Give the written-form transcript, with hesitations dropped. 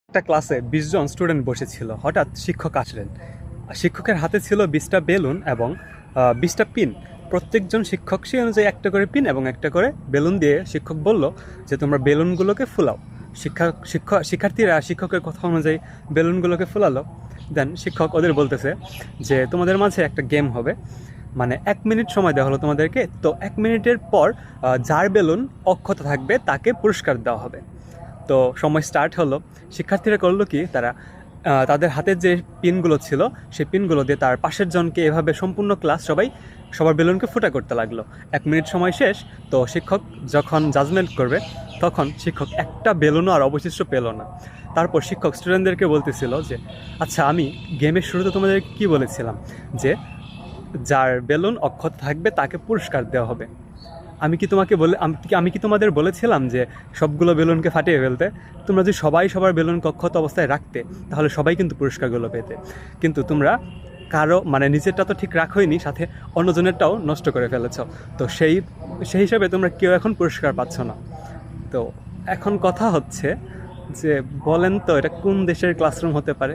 একটা ক্লাসে ২০ জন স্টুডেন্ট বসেছিল। হঠাৎ শিক্ষক আসলেন। শিক্ষকের হাতে ছিল ২০টা বেলুন এবং ২০টা পিন। প্রত্যেকজন শিক্ষক সেই অনুযায়ী একটা করে পিন এবং একটা করে বেলুন দিয়ে শিক্ষক বলল যে তোমরা বেলুনগুলোকে ফুলাও। শিক্ষার্থীরা শিক্ষকের কথা অনুযায়ী বেলুনগুলোকে ফুলালো। দেন শিক্ষক ওদের বলতেছে যে তোমাদের মাঝে একটা গেম হবে, মানে ১ মিনিট সময় দেওয়া হলো তোমাদেরকে। তো ১ মিনিটের পর যার বেলুন অক্ষত থাকবে তাকে পুরস্কার দেওয়া হবে। তো সময় স্টার্ট হলো। শিক্ষার্থীরা করলো কি, তারা তাদের হাতের যে পিনগুলো ছিল সেই পিনগুলো দিয়ে তার পাশের জনকে এভাবে সম্পূর্ণ ক্লাস সবার বেলুনকে ফুটা করতে লাগলো। ১ মিনিট সময় শেষ। তো শিক্ষক যখন জাজমেন্ট করবে তখন শিক্ষক একটা বেলুনও আর অবশিষ্ট পেল না। তারপর শিক্ষক স্টুডেন্টদেরকে বলতেছিল যে আচ্ছা, আমি গেমের শুরুতে তোমাদের কি বলেছিলাম যে যার বেলুন অক্ষত থাকবে তাকে পুরস্কার দেওয়া হবে। আমি কি তোমাদের বলেছিলাম যে সবগুলো বেলুনকে ফাটিয়ে ফেলতে? তোমরা যদি সবাই সবার বেলুন কক্ষত অবস্থায় রাখতে তাহলে সবাই কিন্তু পুরস্কারগুলো পেতে। কিন্তু তোমরা কারো মানে নিজেরটা তো ঠিক রাখোইনি, সাথে অন্যজনেরটাও নষ্ট করে ফেলেছ। তো সেই হিসাবে তোমরা কেউ এখন পুরস্কার পাচ্ছ না। তো এখন কথা হচ্ছে যে বলেন তো এটা কোন দেশের ক্লাসরুম হতে পারে?